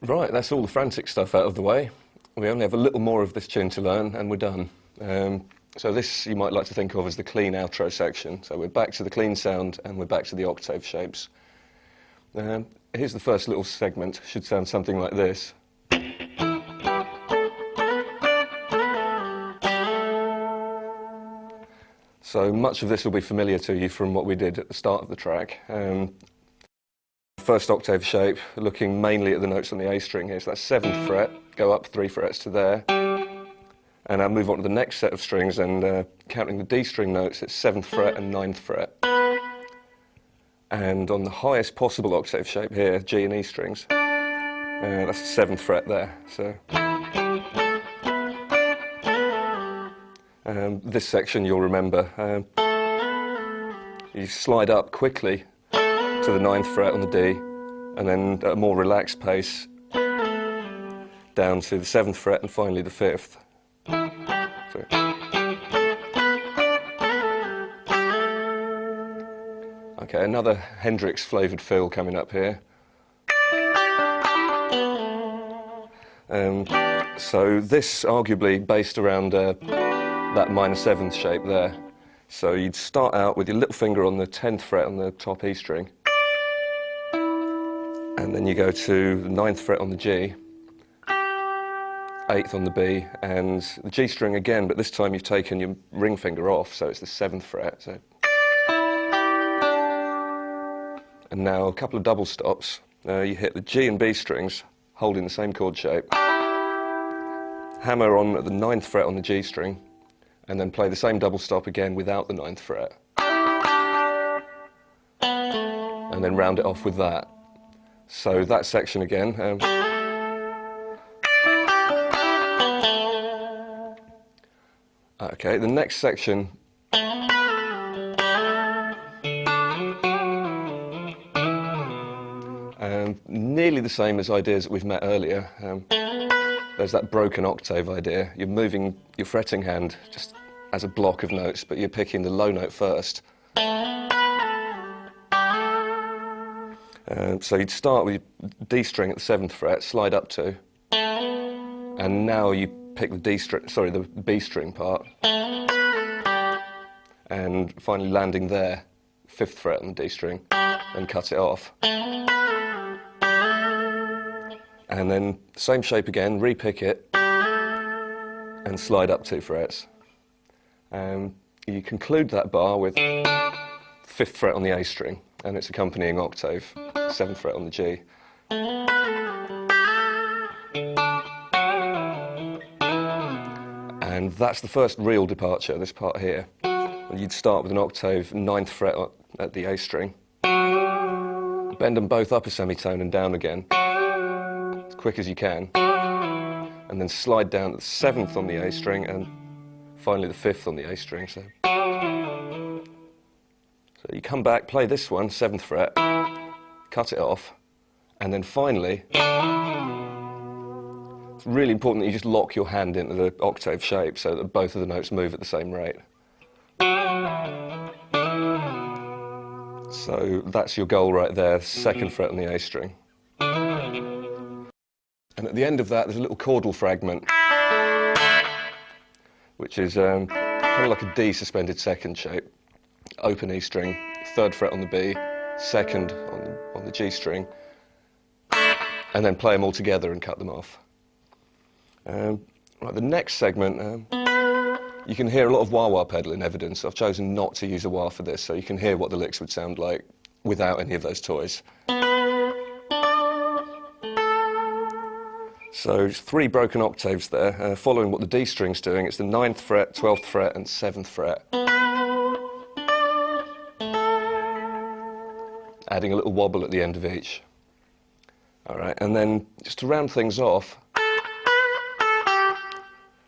Right, that's all the frantic stuff out of the way. We only have a little more of this tune to learn and we're done. So this you might like to think of as the clean outro section. So we're back to the clean sound and we're back to the octave shapes. Here's the first little segment. Should sound something like this. So much of this will be familiar to you from what we did at the start of the track. First octave shape, looking mainly at the notes on the A string here. So that's 7th fret, go up 3 frets to there. And I'll move on to the next set of strings and counting the D string notes, it's 7th fret and 9th fret. And on the highest possible octave shape here, G and E strings, that's the 7th fret there. So this section you'll remember. You slide up quickly to the 9th fret on the D, and then at a more relaxed pace down to the 7th fret and finally the 5th. So. Okay, another Hendrix flavoured fill coming up here. So this arguably based around that minor 7th shape there. So you'd start out with your little finger on the 10th fret on the top E string, and then you go to the 9th fret on the G, 8th on the B, and the G string again, but this time you've taken your ring finger off, so it's the 7th fret. So. And now a couple of double stops. You hit the G and B strings, holding the same chord shape, hammer on at the 9th fret on the G string, and then play the same double stop again without the 9th fret. And then round it off with that. So that section again. Okay, the next section nearly the same as ideas that we've met earlier. There's that broken octave idea. You're moving your fretting hand just as a block of notes, but you're picking the low note first. So you'd start with D string at the 7th fret, slide up to, and now you pick the the B string part, and finally landing there, 5th fret on the D string, and cut it off. And then same shape again, repick it, and slide up 2 frets. You conclude that bar with 5th fret on the A string, and its accompanying octave, 7th fret on the G. And that's the first real departure, this part here. You'd start with an octave, 9th fret at the A string, bend them both up a semitone and down again, as quick as you can, and then slide down to the 7th on the A string and finally the 5th on the A string. So you come back, play this one, 7th fret, cut it off, and then finally, it's really important that you just lock your hand into the octave shape so that both of the notes move at the same rate. So that's your goal right there, 2nd fret on the A string. And at the end of that, there's a little chordal fragment, which is kind of like a D suspended 2nd shape. Open E string, 3rd fret on the B, 2nd on the G string, and then play them all together and cut them off. Right, the next segment, you can hear a lot of wah-wah pedal in evidence. I've chosen not to use a wah for this, so you can hear what the licks would sound like without any of those toys. So 3 broken octaves there, following what the D string's doing. It's the 9th fret, 12th fret, and 7th fret. Adding a little wobble at the end of each. All right, and then just to round things off,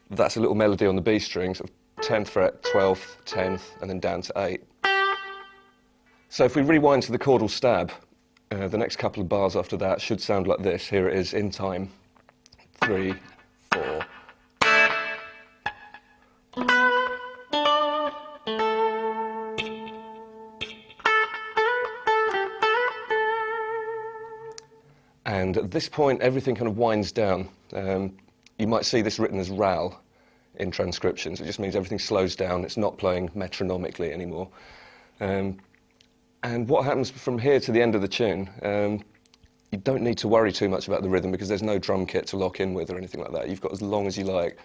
that's a little melody on the B strings of 10th fret, 12th, 10th, and then down to 8. So if we rewind to the chordal stab, the next couple of bars after that should sound like this. Here it is in time. 3, 4. And at this point, everything kind of winds down. You might see this written as RAL in transcriptions. It just means everything slows down. It's not playing metronomically anymore. And what happens from here to the end of the tune, you don't need to worry too much about the rhythm because there's no drum kit to lock in with or anything like that. You've got as long as you like.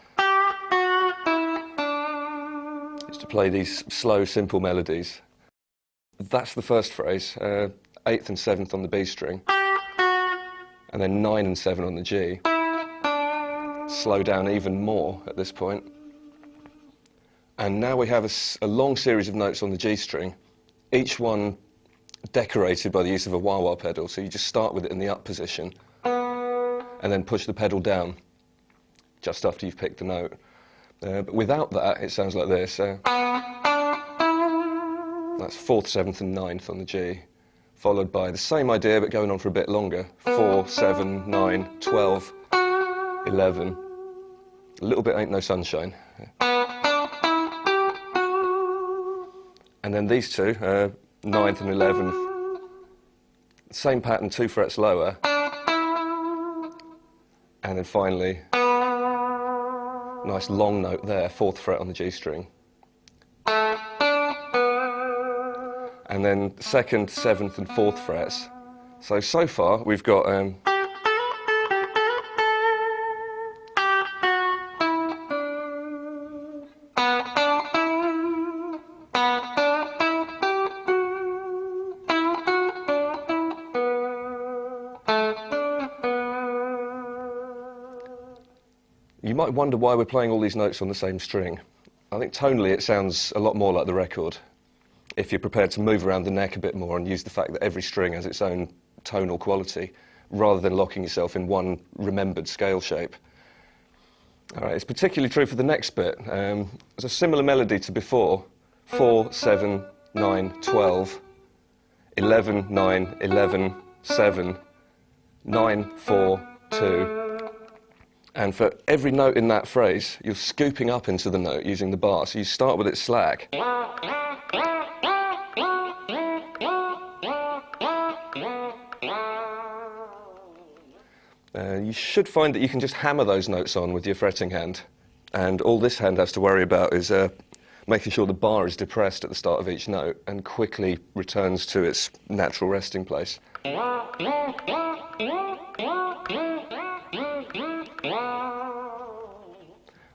It's to play these slow, simple melodies. That's the first phrase, 8th and 7th on the B string, and then 9 and 7 on the G. Slow down even more at this point. And now we have a long series of notes on the G string, each one decorated by the use of a wah-wah pedal. So you just start with it in the up position and then push the pedal down just after you've picked the note. But without that, it sounds like this. That's 4th, 7th and 9th on the G, followed by the same idea but going on for a bit longer. 4, 7, 9, 12, 11. A little bit Ain't No Sunshine. And then these two, 9th and 11th, same pattern, 2 frets lower. And then finally, nice long note there, 4th fret on the G string. And then 2nd, 7th and 4th frets. So far we've got you might wonder why we're playing all these notes on the same string. I think tonally it sounds a lot more like the record, if you're prepared to move around the neck a bit more and use the fact that every string has its own tonal quality, rather than locking yourself in one remembered scale shape. All right, it's particularly true for the next bit. There's a similar melody to before, 4, 7, 9, 12, 11, 9, 11, 7, 9, 4, 2. And for every note in that phrase, you're scooping up into the note using the bar. So you start with it slack. You should find that you can just hammer those notes on with your fretting hand. And all this hand has to worry about is making sure the bar is depressed at the start of each note and quickly returns to its natural resting place.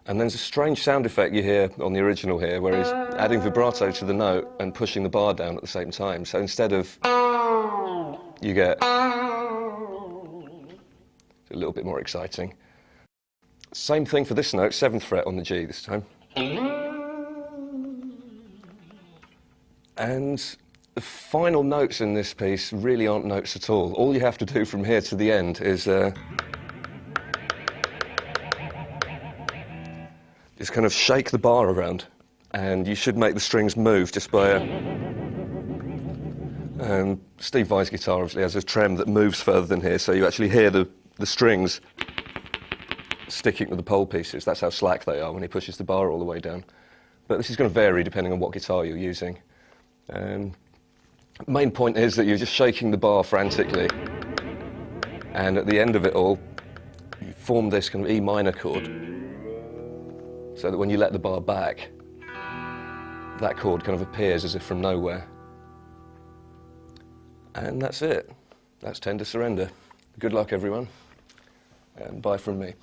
And there's a strange sound effect you hear on the original here, where he's adding vibrato to the note and pushing the bar down at the same time. So instead of, you get a little bit more exciting. Same thing for this note, 7th fret on the G this time. And the final notes in this piece really aren't notes at all. All you have to do from here to the end is just kind of shake the bar around, and you should make the strings move just by Steve Vai's guitar obviously has a trem that moves further than here, so you actually hear the strings sticking to the pole pieces. That's how slack they are when he pushes the bar all the way down. But this is going to vary depending on what guitar you're using. Main point is that you're just shaking the bar frantically, and at the end of it all, you form this kind of E minor chord, so that when you let the bar back, that chord kind of appears as if from nowhere. And that's it. That's Tender Surrender. Good luck, everyone, and bye from me.